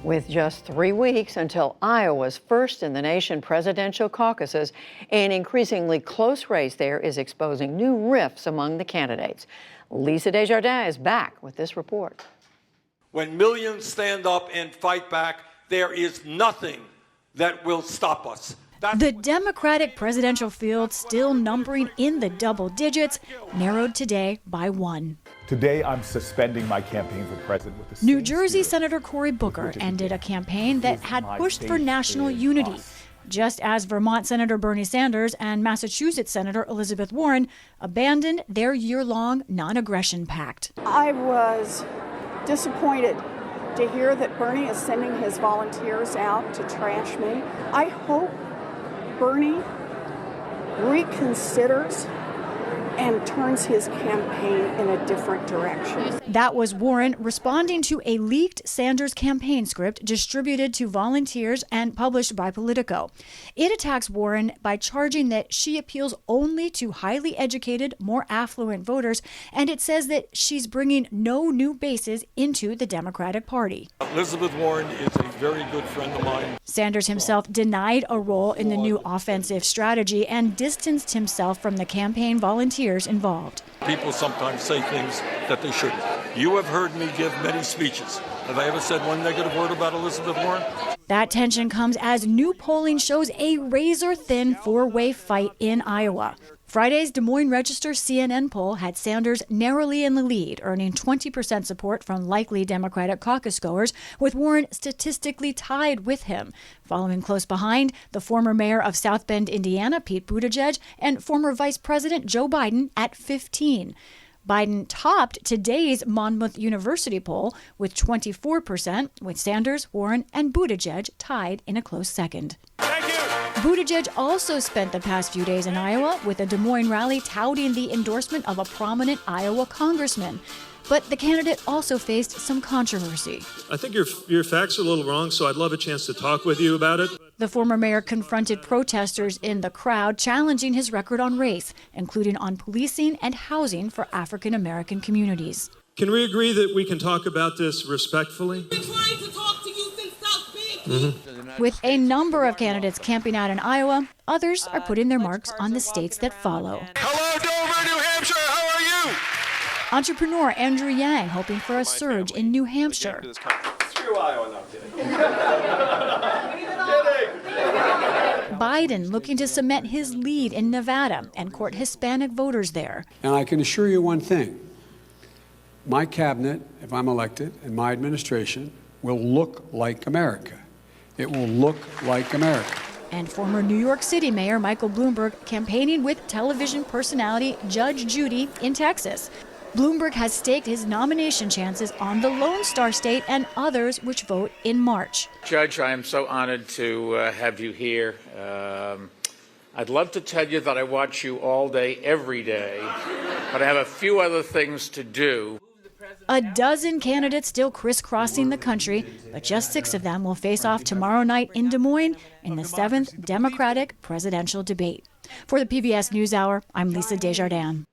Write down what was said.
With just 3 weeks until Iowa's first in the nation presidential caucuses, an increasingly close race there is exposing new rifts among the candidates. Lisa Desjardins is back with this report. When millions stand up and fight back, there is nothing that will stop us. The Democratic presidential field, still numbering in the double digits, narrowed today by 1. Today, I'm suspending my campaign for president with the New Jersey Senator Cory Booker ended a campaign that had pushed for national unity, just as Vermont Senator Bernie Sanders and Massachusetts Senator Elizabeth Warren abandoned their year-long non-aggression pact. I was disappointed to hear that Bernie is sending his volunteers out to trash me. I hope Bernie reconsiders and turns his campaign in a different direction. That was Warren responding to a leaked Sanders campaign script distributed to volunteers and published by Politico. It attacks Warren by charging that she appeals only to highly educated, more affluent voters, and it says that she's bringing no new bases into the Democratic Party. Elizabeth Warren is a very good friend of mine. Sanders himself denied a role in the new offensive strategy and distanced himself from the campaign volunteers involved. People sometimes say things that they shouldn't. You have heard me give many speeches. Have I ever said one negative word about Elizabeth Warren? That tension comes as new polling shows a razor-thin four-way fight in Iowa. Friday's Des Moines Register CNN poll had Sanders narrowly in the lead, earning 20% support from likely Democratic caucus goers, with Warren statistically tied with him. Following close behind, the former mayor of South Bend, Indiana, Pete Buttigieg, and former Vice President Joe Biden at 15. Biden topped today's Monmouth University poll with 24%, with Sanders, Warren, and Buttigieg tied in a close second. Thank you. Buttigieg also spent the past few days in Iowa with a Des Moines rally touting the endorsement of a prominent Iowa congressman. But the candidate also faced some controversy. I think your facts are a little wrong, so I'd love a chance to talk with you about it. The former mayor confronted protesters in the crowd, challenging his record on race, including on policing and housing for African American communities. Can we agree that we can talk about this respectfully? I've been trying to talk to you since South Bend. With a number of candidates camping out in Iowa, others are putting their marks on the states that follow. Hello, Dover, New Hampshire. How are you? Entrepreneur Andrew Yang hoping for a surge in New Hampshire. Screw Iowa, no kidding. Biden looking to cement his lead in Nevada and court Hispanic voters there. And I can assure you one thing. My cabinet, if I'm elected, and my administration will look like America. It will look like America. And former New York City Mayor Michael Bloomberg campaigning with television personality Judge Judy in Texas. Bloomberg has staked his nomination chances on the Lone Star State and others which vote in March. Judge, I am so honored to have you here. I'd love to tell you that I watch you all day, every day, but I have a few other things to do. A dozen candidates still crisscrossing the country, but just 6 of them will face off tomorrow night in Des Moines in the 7th Democratic presidential debate. For the PBS NewsHour, I'm Lisa Desjardins.